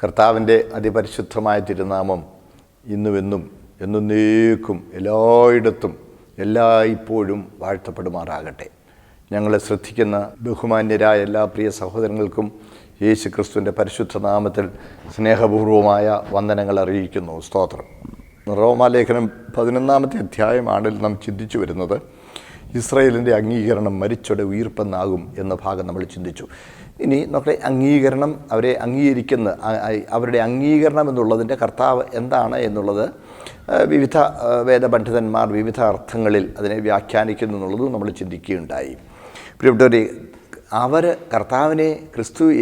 കർത്താവിൻ്റെ അതിപരിശുദ്ധമായ തിരുനാമം ഇന്നുമെന്നും എന്നേക്കും എല്ലായിടത്തും എല്ലായ്പ്പോഴും വാഴ്ത്തപ്പെടുമാറാകട്ടെ. ഞങ്ങളെ ശ്രദ്ധിക്കുന്ന ബഹുമാന്യരായ എല്ലാ പ്രിയ സഹോദരങ്ങൾക്കും യേശു ക്രിസ്തുവിൻ്റെ പരിശുദ്ധ നാമത്തിൽ സ്നേഹപൂർവമായ വന്ദനങ്ങൾ അറിയിക്കുന്നു. സ്തോത്രം. റോമാലേഖനം 11-ാമത്തെ അധ്യായമാണ് നാം ചിന്തിച്ചു വരുന്നത്. ഇസ്രായേലിൻ്റെ അംഗീകരണം മരിച്ചോടെ ഉയിർപ്പെന്നാകും എന്ന ഭാഗം നമ്മൾ ചിന്തിച്ചു. ഇനി നമ്മുടെ അംഗീകരണം, അവരെ അംഗീകരിക്കുന്ന അവരുടെ അംഗീകരണം എന്നുള്ളതിൻ്റെ കർത്താവ് എന്താണ് എന്നുള്ളത് വിവിധ വേദപണ്ഡിതന്മാർ വിവിധ അർത്ഥങ്ങളിൽ അതിനെ വ്യാഖ്യാനിക്കുന്നു എന്നുള്ളതും നമ്മൾ ചിന്തിക്കുകയുണ്ടായി. പ്രിയപ്പെട്ടവരെ, അവർ കർത്താവിനെ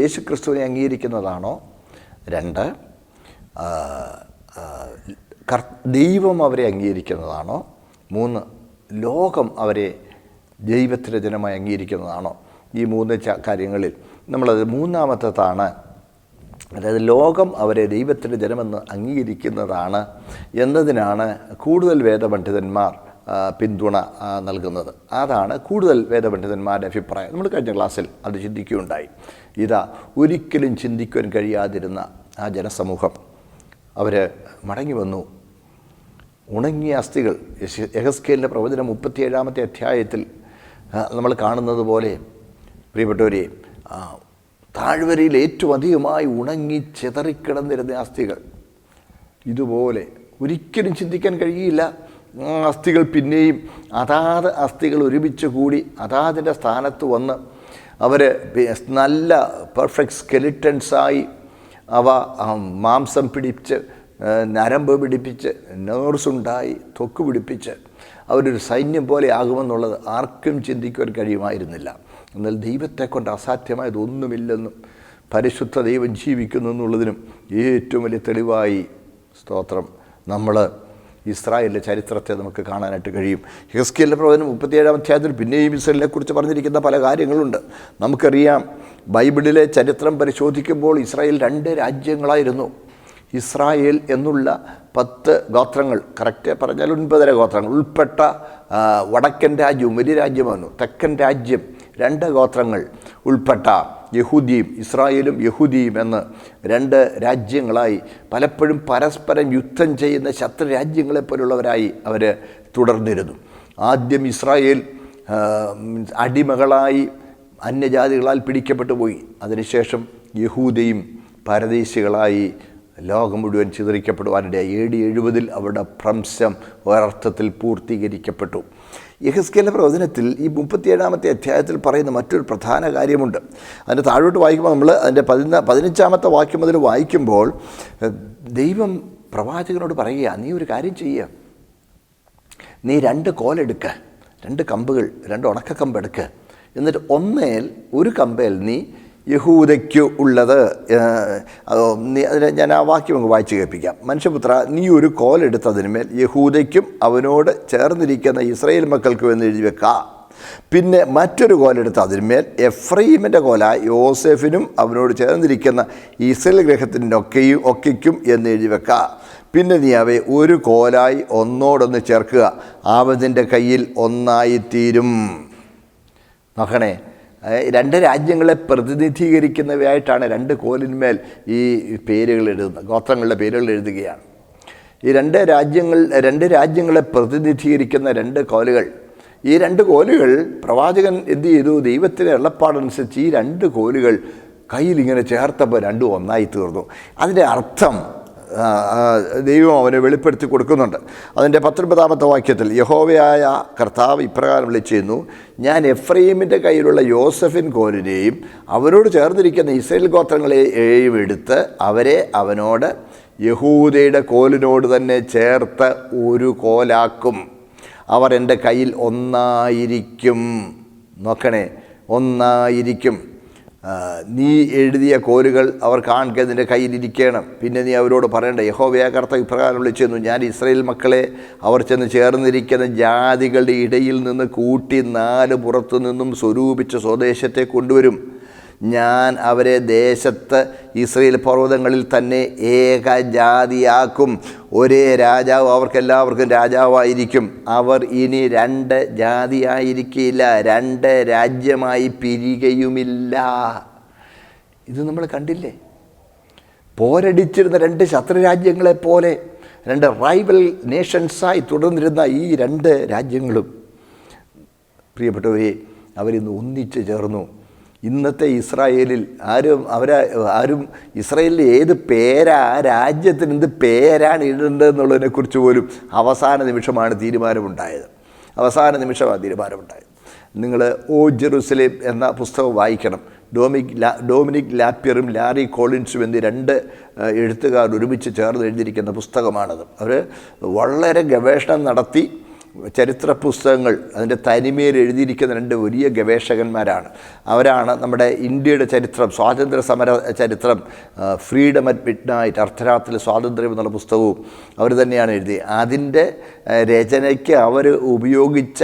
യേശു ക്രിസ്തുവിനെ അംഗീകരിക്കുന്നതാണോ? 2, ദൈവം അവരെ അംഗീകരിക്കുന്നതാണോ? 3, ലോകം അവരെ ദൈവത്തിൻ്റെ ജനമായി അംഗീകരിക്കുന്നതാണോ? ഈ 3 കാര്യങ്ങളിൽ നമ്മളത് മൂന്നാമത്തേതാണ്. അതായത് ലോകം അവരെ ദൈവത്തിൻ്റെ ജനമെന്ന് അംഗീകരിക്കുന്നതാണ് എന്നതിനാണ് കൂടുതൽ വേദപണ്ഡിതന്മാർ പിന്തുണ നൽകുന്നത്. അതാണ് കൂടുതൽ വേദപണ്ഡിതന്മാരുടെ അഭിപ്രായം. നമ്മൾ കഴിഞ്ഞ ക്ലാസ്സിൽ അത് ചിന്തിക്കുകയുണ്ടായി. ഇതാ, ഒരിക്കലും ചിന്തിക്കുവാൻ കഴിയാതിരുന്ന ആ ജനസമൂഹം അവർ മടങ്ങി വന്നു. ഉണങ്ങിയ അസ്ഥികൾ, യെഹെസ്കേലിൻ്റെ പ്രവചനം 37-ാമത്തെ അധ്യായത്തിൽ നമ്മൾ കാണുന്നത് പോലെ, പ്രിയപ്പെട്ടവരെ, താഴ്വരയിൽ ഏറ്റവും അധികമായി ഉണങ്ങി ചിതറിക്കിടന്നിരുന്ന അസ്ഥികൾ ഇതുപോലെ ഒരിക്കലും ചിന്തിക്കാൻ കഴിയില്ല. അസ്ഥികൾ പിന്നെയും അതാത് അസ്ഥികൾ ഒരുമിച്ച് കൂടി അതാതിൻ്റെ സ്ഥാനത്ത് വന്ന് അവർ നല്ല പെർഫെക്റ്റ് സ്കെലിറ്റൻസായി അവ മാംസം പിടിച്ച് നരമ്പ് പിടിപ്പിച്ച് നേഴ്സുണ്ടായി ത്വക്ക് പിടിപ്പിച്ച് അവരൊരു സൈന്യം പോലെ ആകുമെന്നുള്ളത് ആർക്കും ചിന്തിക്കുവാൻ കഴിയുമായിരുന്നില്ല. എന്നാൽ ദൈവത്തെക്കൊണ്ട് അസാധ്യമായതൊന്നുമില്ലെന്നും പരിശുദ്ധ ദൈവം ജീവിക്കുന്നു എന്നുള്ളതിനും ഏറ്റവും വലിയ തെളിവായി, സ്തോത്രം, നമ്മൾ ഇസ്രായേലിൻ്റെ ചരിത്രത്തെ നമുക്ക് കാണാനായിട്ട് കഴിയും. യെഹെസ്കേലിൻ്റെ പ്രവചനം 37-ാം അധ്യായത്തിൽ പിന്നെയും ഇസ്രായേലിനെക്കുറിച്ച് പറഞ്ഞിരിക്കുന്ന പല കാര്യങ്ങളുണ്ട്. നമുക്കറിയാം, ബൈബിളിലെ ചരിത്രം പരിശോധിക്കുമ്പോൾ ഇസ്രായേൽ 2 രാജ്യങ്ങളായിരുന്നു. ഇസ്രായേൽ എന്നുള്ള 10 ഗോത്രങ്ങൾ, കറക്റ്റ് പറഞ്ഞാൽ 9 ഗോത്രങ്ങൾ ഉൾപ്പെട്ട വടക്കൻ രാജ്യവും വലിയ രാജ്യമായിരുന്നു. തെക്കൻ രാജ്യം 2 ഗോത്രങ്ങൾ ഉൾപ്പെട്ട യഹൂദിയും ഇസ്രായേലും യഹൂദിയും എന്ന് 2 രാജ്യങ്ങളായി പലപ്പോഴും പരസ്പരം യുദ്ധം ചെയ്യുന്ന ശത്രു രാജ്യങ്ങളെപ്പോലുള്ളവരായി അവർ തുടർന്നിരുന്നു. ആദ്യം ഇസ്രായേൽ അടിമകളായി അന്യജാതികളാൽ പിടിക്കപ്പെട്ടു പോയി. അതിനുശേഷം യഹൂദയും പരദേശികളായി ലോകം മുഴുവൻ ചിതറിക്കപ്പെടുവാനിടയായി. AD 70 അവരുടെ ഭ്രംശം ഒരർത്ഥത്തിൽ പൂർത്തീകരിക്കപ്പെട്ടു. യെഹെസ്കേലിൻ്റെ പ്രവചനത്തിൽ ഈ 37-ാമത്തെ അധ്യായത്തിൽ പറയുന്ന മറ്റൊരു പ്രധാന കാര്യമുണ്ട്. അതിൻ്റെ താഴോട്ട് വായിക്കുമ്പോൾ നമ്മൾ അതിൻ്റെ 15-ാമത്തെ വാക്യം മുതൽ വായിക്കുമ്പോൾ ദൈവം പ്രവാചകനോട് പറയുക, നീ ഒരു കാര്യം ചെയ്യുക, നീ 2 കോലെടുക്കുക, 2 കമ്പുകൾ, 2 ഉണക്കക്കമ്പ് എടുക്കുക. എന്നിട്ട് ഒരു കമ്പേൽ നീ യഹൂദയ്ക്ക് ഉള്ളത്, അതിന് ഞാൻ ആ വാക്യം അങ്ങ് വായിച്ച് കേൾപ്പിക്കാം. മനുഷ്യപുത്ര, നീ ഒരു കോലെടുത്തതിന്മേൽ യഹൂദയ്ക്കും അവനോട് ചേർന്നിരിക്കുന്ന ഇസ്രായേൽ മക്കൾക്കും എന്ന് എഴുതി വെക്കുക. പിന്നെ മറ്റൊരു കോലെടുത്ത് അതിന്മേൽ എഫ്രയീമിൻ്റെ കോല യോസേഫിനും അവനോട് ചേർന്നിരിക്കുന്ന ഇസ്രായേൽ ഗൃഹത്തിൻ്റെ ഒക്കെയ്ക്കും എന്ന് എഴുതി വെക്കുക. പിന്നെ നീ അവയെ ഒരു കോലായി ഒന്നോടൊന്ന് ചേർക്കുക, അവൻ്റെ കയ്യിൽ ഒന്നായിത്തീരും. നോക്കണേ, 2 രാജ്യങ്ങളെ പ്രതിനിധീകരിക്കുന്നവയായിട്ടാണ് 2 കോലിന്മേൽ ഈ പേരുകൾ എഴുതുന്നത്, ഗോത്രങ്ങളുടെ പേരുകൾ എഴുതുകയാണ്. ഈ 2 രാജ്യങ്ങളെ പ്രതിനിധീകരിക്കുന്ന 2 കോലുകൾ. ഈ 2 കോലുകൾ പ്രവാചകൻ എന്ത് ചെയ്തു? ദൈവത്തിൻ്റെ എള്ളപ്പാടനുസരിച്ച് ഈ 2 കോലുകൾ കയ്യിൽ ഇങ്ങനെ ചേർത്തപ്പോൾ 2 ഒന്നായി തീർന്നു. അതിൻ്റെ അർത്ഥം ദൈവം അവന് വെളിപ്പെടുത്തി കൊടുക്കുന്നുണ്ട്. അതിൻ്റെ 19-ാമത്തെ വാക്യത്തിൽ യഹോവയായ കർത്താവ് ഇപ്രകാരം വിളിച്ചിരുന്നു, ഞാൻ എഫ്രയീമിൻ്റെ കയ്യിലുള്ള യോസഫിൻ കോലിനെയും അവനോട് ചേർന്നിരിക്കുന്ന ഇസ്രായേൽ ഗോത്രങ്ങളെയും എടുത്ത് അവരെ അവനോട് യഹൂദയുടെ കോലിനോട് തന്നെ ചേർത്ത് ഒരു കോലാക്കും, അവർ എൻ്റെ കയ്യിൽ ഒന്നായിരിക്കും. നോക്കണേ, ഒന്നായിരിക്കും. നീ എഴുതിയ കോലുകൾ അവർ കാണുക നിൻ്റെ കയ്യിലിരിക്കണം. പിന്നെ നീ അവരോട് പറയേണ്ട, യഹോവയായ കർത്താവ് ഇപ്രകാരം വിളിച്ചിരുന്നു, ഞാൻ ഇസ്രായേൽ മക്കളെ അവർ ചെന്ന് ചേർന്നിരിക്കുന്ന ജാതികളുടെ ഇടയിൽ നിന്ന് കൂട്ടി 4 പുറത്തു നിന്നും സ്വരൂപിച്ച് സ്വദേശത്തെ കൊണ്ടുവരും. ഞാൻ അവരെ ദേശത്ത് ഇസ്രായേൽ പർവ്വതങ്ങളിൽ തന്നെ ഏകജാതിയാക്കും. ഒരേ രാജാവ് അവർക്കെല്ലാവർക്കും രാജാവായിരിക്കും. അവർ ഇനി 2 ജാതിയായിരിക്കില്ല, 2 രാജ്യമായി പിരിയുകയുമില്ല. ഇത് നമ്മൾ കണ്ടില്ലേ? പോരടിച്ചിരുന്ന രണ്ട് ശത്രുരാജ്യങ്ങളെപ്പോലെ, രണ്ട് റൈവൽ നേഷൻസായി തുടർന്നിരുന്ന ഈ രണ്ട് രാജ്യങ്ങളും പ്രിയപ്പെട്ടവരെ അവരിന്ന് ഒന്നിച്ചു ചേർന്നു. ഇന്നത്തെ ഇസ്രായേലിൽ ആരും ഇസ്രായേലിൽ ഏത് പേരാ, ആ രാജ്യത്തിന് എന്ത് പേരാണ് ഇടേണ്ടതെന്നുള്ളതിനെക്കുറിച്ച് പോലും അവസാന നിമിഷമാണ് തീരുമാനമുണ്ടായത്. നിങ്ങൾ ഓ ജെറുസലേം എന്ന പുസ്തകം വായിക്കണം. ഡൊമിനിക് ലാപ്പിയറും ലാരി കോളിൻസും എന്നീ രണ്ട് എഴുത്തുകാർ ഒരുമിച്ച് ചേർന്ന് എഴുതിയിരിക്കുന്ന പുസ്തകമാണത്. അവർ വളരെ ഗവേഷണം നടത്തി ചരിത്ര പുസ്തകങ്ങൾ അതിൻ്റെ തനിമയിൽ എഴുതിയിരിക്കുന്ന രണ്ട് വലിയ ഗവേഷകന്മാരാണ്. അവരാണ് നമ്മുടെ ഇന്ത്യയുടെ ചരിത്രം, സ്വാതന്ത്ര്യ സമര ചരിത്രം, ഫ്രീഡം അറ്റ് മിഡ്നൈറ്റ്, അർദ്ധരാത്രി സ്വാതന്ത്ര്യം എന്നുള്ള പുസ്തകവും അവർ തന്നെയാണ് എഴുതിയത്. അതിൻ്റെ രചനയ്ക്ക് അവർ ഉപയോഗിച്ച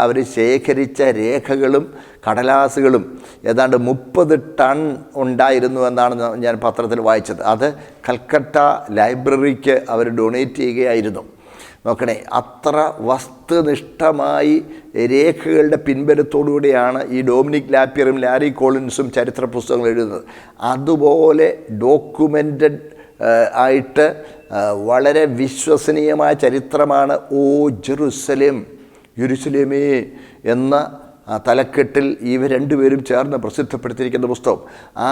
അവർ ശേഖരിച്ച രേഖകളും കടലാസുകളും ഏതാണ്ട് 30 ടൺ ഉണ്ടായിരുന്നു എന്നാണ് ഞാൻ പത്രത്തിൽ വായിച്ചത്. അത് കൽക്കട്ട ലൈബ്രറിക്ക് അവർ ഡൊണേറ്റ് ചെയ്യുകയായിരുന്നു. നോക്കണേ, അത്ര വസ്തുനിഷ്ഠമായി രേഖകളുടെ പിൻബലത്തോടുകൂടിയാണ് ഈ ഡൊമിനിക് ലാപ്പിയറും ലാരി കോളിൻസും ചരിത്ര പുസ്തകങ്ങൾ എഴുതുന്നത്. അതുപോലെ ഡോക്യുമെൻ്റഡ് ആയിട്ട് വളരെ വിശ്വസനീയമായ ചരിത്രമാണ് ഓ യെരുശലേമേ എന്ന തലക്കെട്ടിൽ ഇവർ രണ്ടുപേരും ചേർന്ന് പ്രസിദ്ധപ്പെടുത്തിയിരിക്കുന്ന പുസ്തകം. ആ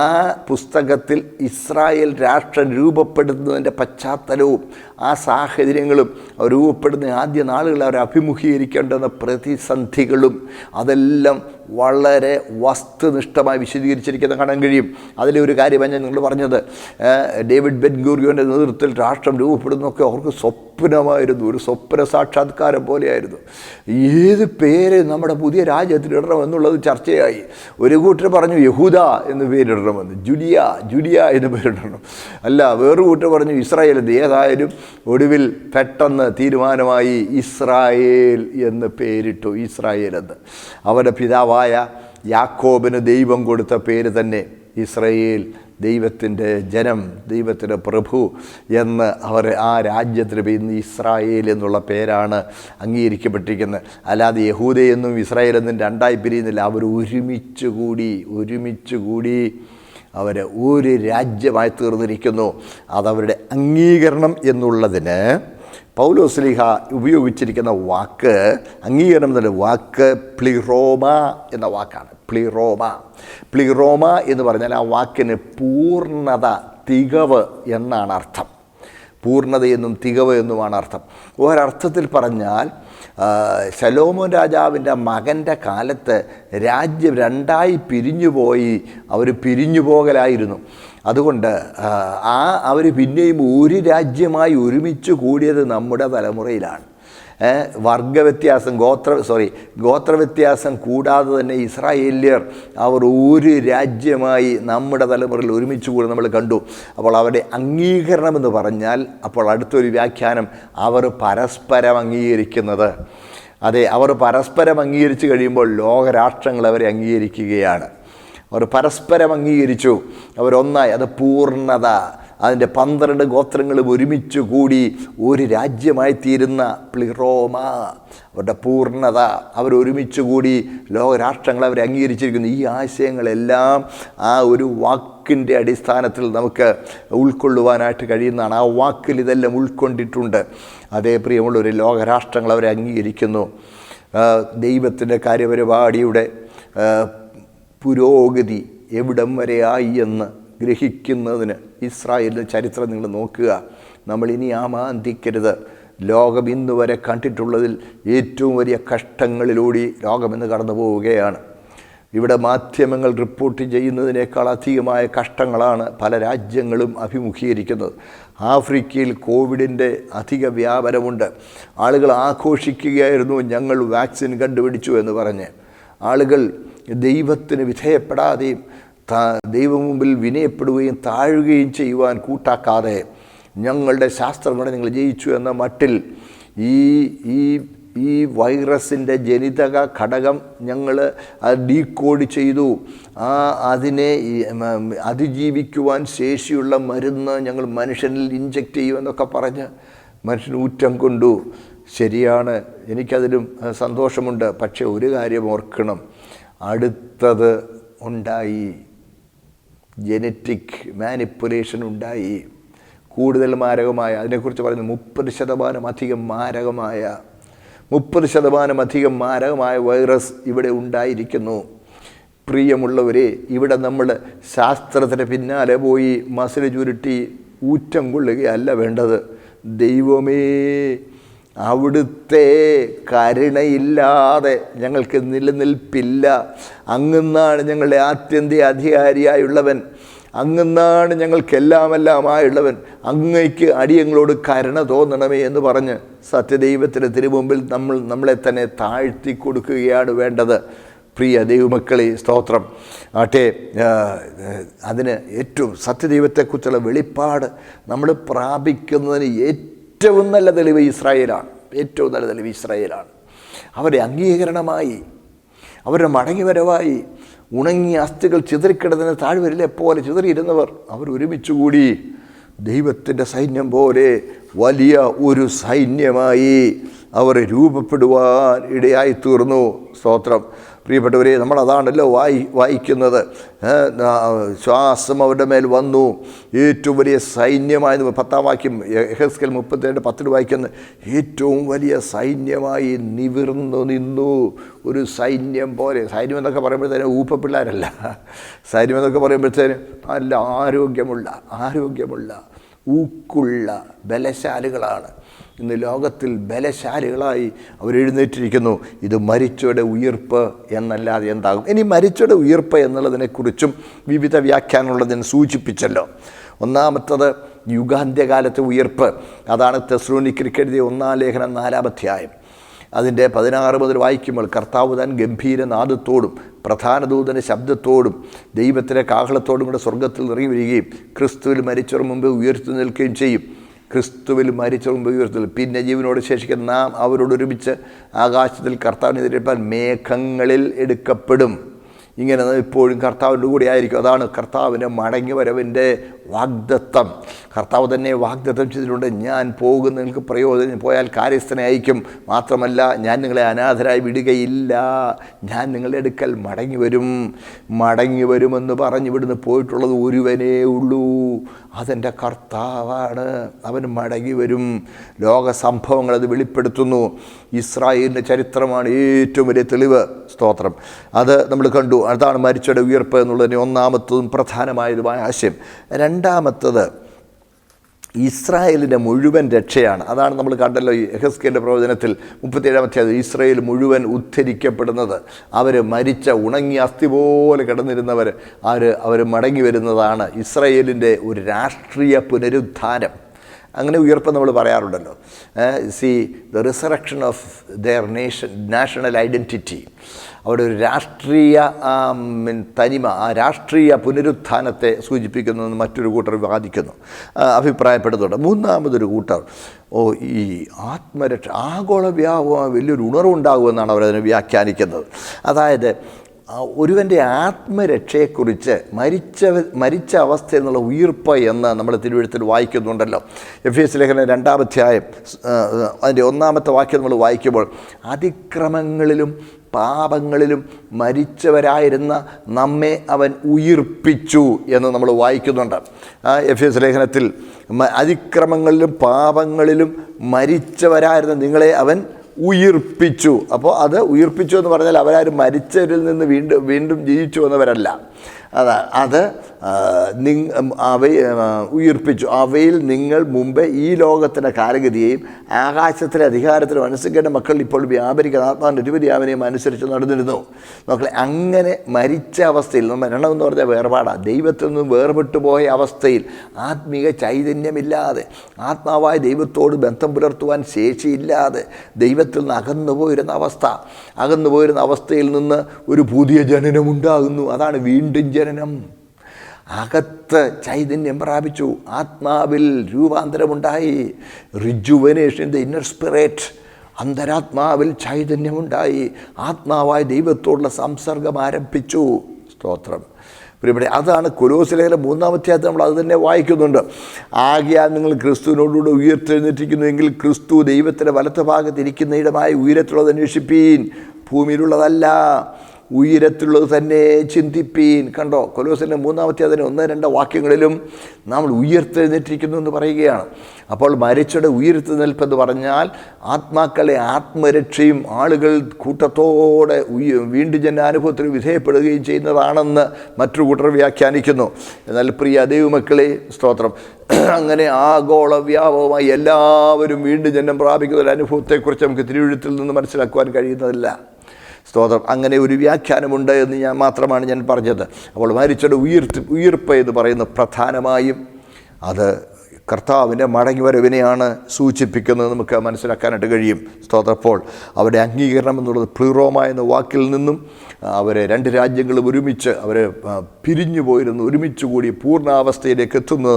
പുസ്തകത്തിൽ ഇസ്രായേൽ രാഷ്ട്രം രൂപപ്പെടുന്നതിൻ്റെ പശ്ചാത്തലവും ആ സാഹചര്യങ്ങളും രൂപപ്പെടുന്ന ആദ്യ നാളുകളിൽ അവർ അഭിമുഖീകരിക്കേണ്ടുന്ന പ്രതിസന്ധികളും അതെല്ലാം വളരെ വസ്തുനിഷ്ഠമായി വിശദീകരിച്ചിരിക്കുന്ന കാണാൻ കഴിയും. അതിലെ ഒരു കാര്യമാണ് ഞാൻ നിങ്ങൾ പറഞ്ഞത്, ഡേവിഡ് ബെൻ ഗൂറിയോൻ്റെ നേതൃത്വത്തിൽ രാഷ്ട്രം രൂപപ്പെടുന്നതൊക്കെ അവർക്ക് സ്വപ്നമായിരുന്നു, ഒരു സ്വപ്ന സാക്ഷാത്കാരം പോലെയായിരുന്നു. ഏത് പേര് നമ്മുടെ പുതിയ രാജ്യത്തിന് ഇടണമെന്നുള്ളത് ചർച്ചയായി. ഒരു കൂട്ടർ പറഞ്ഞു യഹൂദ എന്ന് പേരിടണമെന്ന്, ജുലിയ എന്ന് പേരിടണം. അല്ല, വേറൊരു കൂട്ടർ പറഞ്ഞു ഇസ്രായേൽ എന്ന്. ഏതായാലും ഒടുവിൽ പെട്ടെന്ന് തീരുമാനമായി ഇസ്രായേൽ എന്ന് പേരിട്ടു. ഇസ്രായേൽ എന്ന് അവരുടെ പിതാവായ യാക്കോബിന് ദൈവം കൊടുത്ത പേര് തന്നെ ഇസ്രായേൽ, ദൈവത്തിൻ്റെ ജനം, ദൈവത്തിൻ്റെ പ്രഭു എന്ന് അവർ ആ രാജ്യത്തിന് ഇന്ന് ഇസ്രായേൽ എന്നുള്ള പേരാണ് അംഗീകരിക്കപ്പെട്ടിരിക്കുന്നത്. അല്ലാതെ യഹൂദയെന്നും ഇസ്രായേലെന്നും രണ്ടായി പിരിയുന്നില്ല. അവർ ഒരുമിച്ച് കൂടി അവർ ഒരു രാജ്യമായി തീർന്നിരിക്കുന്നു. അതവരുടെ അംഗീകരണം എന്നുള്ളതിന് പൗലോസ്ലീഹ ഉപയോഗിച്ചിരിക്കുന്ന വാക്ക്, അംഗീകരണം എന്നുള്ള വാക്ക് പ്ലിറോമ എന്ന വാക്കാണ്. പ്ലിറോമ എന്ന് പറഞ്ഞാൽ ആ വാക്കിന് പൂർണ്ണത, തികവ് എന്നാണ് അർത്ഥം. പൂർണ്ണതയെന്നും തികവ് എന്നുമാണ് അർത്ഥം. ഒരർത്ഥത്തിൽ പറഞ്ഞാൽ ശലോമോൻ രാജാവിൻ്റെ മകൻ്റെ കാലത്ത് രാജ്യം രണ്ടായി പിരിഞ്ഞുപോയി, അവർ പിരിഞ്ഞുപോകലായിരുന്നു. അതുകൊണ്ട് അവർ പിന്നെയും ഒരു രാജ്യമായി ഒരുമിച്ച് കൂടിയത് നമ്മുടെ തലമുറയിലാണ്. ഗോത്രവ്യത്യാസം കൂടാതെ തന്നെ ഇസ്രായേല്യർ അവർ ഒരു രാജ്യമായി നമ്മുടെ തലമുറയിൽ ഒരുമിച്ച് കൂടി നമ്മൾ കണ്ടു. അപ്പോൾ അവരുടെ അംഗീകരണം എന്ന് പറഞ്ഞാൽ, അപ്പോൾ അടുത്തൊരു വ്യാഖ്യാനം, അവർ പരസ്പരം അംഗീകരിക്കുന്നത്. അതെ, അവർ പരസ്പരം അംഗീകരിച്ച് കഴിയുമ്പോൾ ലോകരാഷ്ട്രങ്ങൾ അവരെ അംഗീകരിക്കുകയാണ്. അവർ പരസ്പരം അംഗീകരിച്ചു, അവരൊന്നായി. അത് പൂർണ്ണത. അതിൻ്റെ 12 ഗോത്രങ്ങളും ഒരുമിച്ച് കൂടി ഒരു രാജ്യമായി തീരുന്ന പ്ലിറോമ, അവരുടെ പൂർണ്ണത. അവരൊരുമിച്ച് കൂടി ലോകരാഷ്ട്രങ്ങൾ അവരെ അംഗീകരിച്ചിരിക്കുന്നു. ഈ ആശയങ്ങളെല്ലാം ആ ഒരു വാക്കിൻ്റെ അടിസ്ഥാനത്തിൽ നമുക്ക് ഉൾക്കൊള്ളുവാനായിട്ട് കഴിയുന്നതാണ്. ആ വാക്കിൽ ഇതെല്ലാം ഉൾക്കൊണ്ടിട്ടുണ്ട്. അതേ പ്രിയമുള്ളൊരു ലോകരാഷ്ട്രങ്ങൾ അവരെ അംഗീകരിക്കുന്നു. ദൈവത്തിൻ്റെ കാര്യപരിപാടിയുടെ പുരോഗതി എവിടം വരെയായി എന്ന് ഗ്രഹിക്കുന്നതിന് ഇസ്രായേലിൻ്റെ ചരിത്രം നിങ്ങൾ നോക്കുക. നമ്മളിനി ആമാന്തിക്കരുത്. ലോകം ഇന്ന് വരെ കണ്ടിട്ടുള്ളതിൽ ഏറ്റവും വലിയ കഷ്ടങ്ങളിലൂടെ ലോകമിന്ന് കടന്നു പോവുകയാണ്. ഇവിടെ മാധ്യമങ്ങൾ റിപ്പോർട്ട് ചെയ്യുന്നതിനേക്കാൾ അധികമായ കഷ്ടങ്ങളാണ് പല രാജ്യങ്ങളും അഭിമുഖീകരിക്കുന്നത്. ആഫ്രിക്കയിൽ കോവിഡിൻ്റെ അധിക വ്യാപനമുണ്ട്. ആളുകൾ ആഘോഷിക്കുകയായിരുന്നു, ഞങ്ങൾ വാക്സിൻ കണ്ടുപിടിച്ചു എന്ന് പറഞ്ഞ്. ആളുകൾ ദൈവത്തിന് വിധേയപ്പെടാതെയും ദൈവം മുമ്പിൽ വിനയപ്പെടുകയും താഴുകയും ചെയ്യുവാൻ കൂട്ടാക്കാതെ ഞങ്ങളുടെ ശാസ്ത്രങ്ങളെ നിങ്ങൾ ജയിച്ചു എന്ന മട്ടിൽ ഈ വൈറസിൻ്റെ ജനിതക ഘടകം ഞങ്ങൾ ഡീകോഡ് ചെയ്തു, അതിനെ അതിജീവിക്കുവാൻ ശേഷിയുള്ള മരുന്ന് ഞങ്ങൾ മനുഷ്യനിൽ ഇഞ്ചക്റ്റ് ചെയ്യുമെന്നൊക്കെ പറഞ്ഞ് മനുഷ്യൻ ഊറ്റം കൊണ്ടു. ശരിയാണ്, എനിക്കതിലും സന്തോഷമുണ്ട്. പക്ഷേ ഒരു കാര്യം ഓർക്കണം, അടുത്തത് ഉണ്ടായി. ജനറ്റിക് മാനിപ്പുലേഷൻ ഉണ്ടായി. കൂടുതൽ മാരകമായ, അതിനെക്കുറിച്ച് പറയുന്നത് 30% മാരകമായ വൈറസ് ഇവിടെ ഉണ്ടായിരിക്കുന്നു. പ്രിയമുള്ളവരെ, ഇവിടെ നമ്മൾ ശാസ്ത്രത്തിന് പിന്നാലെ പോയി മസിൽ ചുരുട്ടി ഊറ്റം കൊള്ളുകയല്ല വേണ്ടത്. ദൈവമേ, അവിടുത്തെ കരുണയില്ലാതെ ഞങ്ങൾക്ക് നിലനിൽപ്പില്ല. അങ്ങുന്നാണ് ഞങ്ങളുടെ ആത്യന്തിക അധികാരിയായുള്ളവൻ, അങ്ങുന്നാണ് ഞങ്ങൾക്കെല്ലാമെല്ലാമായുള്ളവൻ. അങ്ങയ്ക്ക് അടിയങ്ങളോട് കരുണ തോന്നണമേ എന്ന് പറഞ്ഞ് സത്യദൈവത്തിന് തിരുമുമ്പിൽ നമ്മളെ തന്നെ താഴ്ത്തി കൊടുക്കുകയാണ് വേണ്ടത്. പ്രിയ ദൈവമക്കളെ, സ്തോത്രം ആട്ടെ. അതിന് ഏറ്റവും സത്യദൈവത്തെക്കുറിച്ചുള്ള വെളിപ്പാട് നമ്മൾ പ്രാപിക്കുന്നതിന് ഏറ്റവും നല്ല തെളിവ് ഇസ്രായേലാണ്. അവരുടെ അംഗീകരണമായി, അവരുടെ മടങ്ങിവരവായി, ഉണങ്ങിയ അസ്ഥികൾ ചിതറിക്കിടന്ന താഴ്വരയിലെ പോലെ ചിതറിയിരുന്നവർ അവർ ഒരുമിച്ചുകൂടി ദൈവത്തിൻ്റെ സൈന്യം പോലെ വലിയ ഒരു സൈന്യമായി അവർ രൂപപ്പെടുവാൻ ഇടയായി തീർന്നു. സ്തോത്രം. പ്രിയപ്പെട്ടവരെ, നമ്മളതാണല്ലോ വായിക്കുന്നത്. ശ്വാസം അവരുടെ മേൽ വന്നു, ഏറ്റവും വലിയ സൈന്യമായി. 10-ാം വാക്യം യെഹെസ്കേൽ 32:10 വായിക്കുന്നത്, ഏറ്റവും വലിയ സൈന്യമായി നിവർന്നു നിന്നു. ഒരു സൈന്യം പോലെ. സൈന്യം എന്നൊക്കെ പറയുമ്പോഴത്തേനും ഊപ്പപ്പിള്ളാരല്ല. സൈന്യം എന്നൊക്കെ പറയുമ്പോഴത്തേനും നല്ല ആരോഗ്യമുള്ള ഊക്കുള്ള ബലശാലികളാണ്. ഇന്ന് ലോകത്തിൽ ബലശാലികളായി അവരെഴുന്നേറ്റിരിക്കുന്നു. ഇത് മരിച്ചവരുടെ ഉയിർപ്പ് എന്നല്ലാതെ എന്താകും? ഇനി മരിച്ചവരുടെ ഉയിർപ്പ് എന്നുള്ളതിനെക്കുറിച്ചും വിവിധ വ്യാഖ്യാനമുള്ളതിന് സൂചിപ്പിച്ചല്ലോ. ഒന്നാമത്തത് യുഗാന്ത്യകാലത്തെ ഉയിർപ്പ്. അതാണ് തെസ്സലോനിക്കർക്ക് എഴുതിയ 1-ാം ലേഖനം 4-ാം അധ്യായം. അതിൻ്റെ 16 മുതൽ വായിക്കുമ്പോൾ, കർത്താവ് താൻ ഗംഭീരനാദത്തോടും പ്രധാന ദൂതൻ്റെ ശബ്ദത്തോടും ദൈവത്തിൻ്റെ കാഹളത്തോടും കൂടെ സ്വർഗത്തിൽ ഇറങ്ങി വരികയും ക്രിസ്തുവിൽ മരിച്ചവർ മുമ്പ് ഉയർത്തു നിൽക്കുകയും ചെയ്യും. ക്രിസ്തുവിൽ മരിച്ചവർ മുമ്പ് ഉയർത്തുക. പിന്നെ ജീവനോട് ശേഷിക്കുന്ന നാം അവരോടൊരുമിച്ച് ആകാശത്തിൽ കർത്താവിനെതിരേൽപ്പാൻ മേഘങ്ങളിൽ എടുക്കപ്പെടും. ഇങ്ങനെ ഇപ്പോഴും കർത്താവിൻ്റെ കൂടെ ആയിരിക്കും. അതാണ് കർത്താവിൻ്റെ മടങ്ങി വരവിൻ്റെ വാഗ്ദത്തം. കർത്താവ് തന്നെ വാഗ്ദത്തം ചെയ്തിട്ടുണ്ട്. ഞാൻ പോകുന്ന നിങ്ങൾക്ക് പ്രയോജനം, പോയാൽ കാര്യസ്ഥനെ അയക്കും. മാത്രമല്ല, ഞാൻ നിങ്ങളെ അനാഥരായി വിടുകയില്ല, ഞാൻ നിങ്ങളുടെ അടുക്കൽ മടങ്ങി വരുമെന്ന് പറഞ്ഞ് ഇവിടുന്ന് പോയിട്ടുള്ളത് ഒരുവനേ ഉള്ളൂ, അതെൻ്റെ കർത്താവാണ്. അവൻ മടങ്ങി വരും. ലോക സംഭവങ്ങൾ അത് വെളിപ്പെടുത്തുന്നു. ഇസ്രായേലിൻ്റെ ചരിത്രമാണ് ഏറ്റവും വലിയ തെളിവ്. സ്തോത്രം. അത് നമ്മൾ കണ്ടു. അതാണ് മരിച്ചവരുടെ ഉയർപ്പ് എന്നുള്ളതിന് ഒന്നാമത്തതും പ്രധാനമായതുമായ ആശയം. രണ്ടാമത്തത് ഇസ്രായേലിൻ്റെ മുഴുവൻ രക്ഷയാണ്. അതാണ് നമ്മൾ കണ്ടല്ലോ യെഹെസ്കേലിൻ്റെ പ്രവചനത്തിൽ 37-ാം അധ്യായം, ഇസ്രായേൽ മുഴുവൻ ഉദ്ധരിക്കപ്പെടുന്നത്. അവർ മരിച്ച ഉണങ്ങിയ അസ്ഥി പോലെ കിടന്നിരുന്നവർ അവർ മടങ്ങി വരുന്നതാണ്. ഇസ്രായേലിൻ്റെ ഒരു രാഷ്ട്രീയ പുനരുദ്ധാനം. അങ്ങനെ ഉയർപ്പ് നമ്മൾ പറയാറുണ്ടല്ലോ. The resurrection of their national identity. അവിടെ ഒരു രാഷ്ട്രീയ തനിമ, ആ രാഷ്ട്രീയ പുനരുത്ഥാനത്തെ സൂചിപ്പിക്കുന്നതെന്ന് മറ്റൊരു കൂട്ടർ വാദിക്കുന്നു, അഭിപ്രായപ്പെടുന്നുണ്ട്. മൂന്നാമതൊരു കൂട്ടർ ഈ ആത്മരക്ഷ, ആഗോള വ്യാപകമായ വലിയൊരു ഉണർവുണ്ടാകുമെന്നാണ് അവരതിനെ വ്യാഖ്യാനിക്കുന്നത്. അതായത് ഒരുവൻ്റെ ആത്മരക്ഷയെക്കുറിച്ച് മരിച്ച അവസ്ഥയിൽ നിന്നുള്ള ഉയിർപ്പ് എന്ന് നമ്മൾ തിരുവെഴുത്തിൽ വായിക്കുന്നുണ്ടല്ലോ. എഫേസ്യ ലേഖനം 2-ാം അധ്യായം അതിൻ്റെ 1-ാമത്തെ വാക്യം നമ്മൾ വായിക്കുമ്പോൾ, അതിക്രമങ്ങളിലും പാപങ്ങളിലും മരിച്ചവരായിരുന്ന നമ്മെ അവൻ ഉയിർപ്പിച്ചു എന്ന് നമ്മൾ വായിക്കുന്നുണ്ട്. എഫേസ്യ ലേഖനത്തിൽ അതിക്രമങ്ങളിലും പാപങ്ങളിലും മരിച്ചവരായിരുന്ന നിങ്ങളെ അവൻ ഉയിർപ്പിച്ചു. അപ്പോൾ അത് ഉയിർപ്പിച്ചു എന്ന് പറഞ്ഞാൽ അവരാരും മരിച്ചവരിൽ നിന്ന് വീണ്ടും ജീവിച്ചു വന്നവരല്ല. അത് ഉയിർപ്പിച്ചു. അവയിൽ നിങ്ങൾ മുമ്പേ ഈ ലോകത്തിൻ്റെ കാലഗതിയെയും ആകാശത്തിലെ അധികാരത്തിലും അനുസരിക്കേണ്ട മക്കൾ ഇപ്പോൾ വ്യാപരിക്കുന്ന ആത്മാവിൻ്റെ ഉപരിയാവനെയും അനുസരിച്ച് നടന്നിരുന്നു. മക്കളെ, അങ്ങനെ മരിച്ച അവസ്ഥയിൽ, മരണം എന്ന് പറഞ്ഞാൽ വേർപാടാണ്. ദൈവത്തിൽ നിന്നും വേർപെട്ടു പോയ അവസ്ഥയിൽ, ആത്മീക ചൈതന്യമില്ലാതെ, ആത്മാവായ ദൈവത്തോട് ബന്ധം പുലർത്തുവാൻ ശേഷിയില്ലാതെ ദൈവത്തിൽ നിന്ന് അകന്നുപോയിരുന്ന അവസ്ഥയിൽ നിന്ന് ഒരു പുതിയ ജനനമുണ്ടാകുന്നു. അതാണ് വീണ്ടും ജനനം. അകത്ത് ചൈതന്യം പ്രാപിച്ചു, ആത്മാവിൽ രൂപാന്തരമുണ്ടായി. Rejuvenation in the inner spirit. അന്തരാത്മാവിൽ ചൈതന്യമുണ്ടായി. ആത്മാവായ ദൈവത്തോടുള്ള സംസർഗം ആരംഭിച്ചു. സ്തോത്രം. ഇവിടെ അതാണ് കൊലോസ്യ ലേഖനം 3-ാം അധ്യായത്തിൽ നമ്മൾ അത് തന്നെ വായിക്കുന്നുണ്ട്. ആകയാൽ നിങ്ങൾ ക്രിസ്തുവിനോടുകൂടെ ഉയർത്തെഴുന്നേറ്റിരിക്കുന്നുവെങ്കിൽ ക്രിസ്തു ദൈവത്തിൻ്റെ വലത്ത് ഭാഗത്തിരിക്കുന്ന ഇടമായി ഉയരത്തിലുള്ളത് അന്വേഷിപ്പീൻ, ഭൂമിയിലുള്ളതല്ല. ഉയരത്തിലുള്ളത് തന്നെ ചിന്തിപ്പീൻ. കണ്ടോ, കൊലോസിൻ്റെ 3-ാമത്തെ 1-2 വാക്യങ്ങളിലും നമ്മൾ ഉയർത്തെഴുന്നേറ്റിരിക്കുന്നു എന്ന് പറയുകയാണ്. അപ്പോൾ മരിച്ചവരുടെ ഉയർത്തെഴുന്നേൽപ്പെന്ന് പറഞ്ഞാൽ ആത്മാക്കളെ ആത്മരക്ഷയും ആളുകൾ കൂട്ടത്തോടെ വീണ്ടും ജനാനുഭവത്തിന് വിധേയപ്പെടുകയും ചെയ്യുന്നതാണെന്ന് മറ്റൊരു കൂട്ടർ വ്യാഖ്യാനിക്കുന്നു. എന്നാൽ പ്രിയ ദൈവമക്കളെ, സ്തോത്രം, അങ്ങനെ ആഗോള വ്യാപകമായി എല്ലാവരും വീണ്ടും ജന്മം പ്രാപിക്കുന്ന ഒരു അനുഭവത്തെക്കുറിച്ച് നമുക്ക് തിരുവെഴുത്തിൽ നിന്ന് മനസ്സിലാക്കുവാൻ കഴിയുന്നതില്ല. സ്തോത്രം, അങ്ങനെ ഒരു വ്യാഖ്യാനമുണ്ട് എന്ന് മാത്രമാണ് ഞാൻ പറഞ്ഞത്. അപ്പോൾ മരിച്ചവരുടെ ഉയിർപ്പ് എന്ന് പറയുന്നത് പ്രധാനമായും അത് കർത്താവിൻ്റെ മടങ്ങിവരവിനെയാണ് സൂചിപ്പിക്കുന്നത് നമുക്ക് മനസ്സിലാക്കാനായിട്ട് കഴിയും. സ്തോത്രം, അപ്പോൾ അവരുടെ അംഗീകരണം എന്നുള്ളത് പ്ലൂറോമ എന്ന വാക്കിൽ നിന്നും അവരെ 2 രാജ്യങ്ങളും ഒരുമിച്ച് അവർ പിരിഞ്ഞു പോയിരുന്നു, ഒരുമിച്ച് കൂടി പൂർണ്ണാവസ്ഥയിലേക്ക് എത്തുന്ന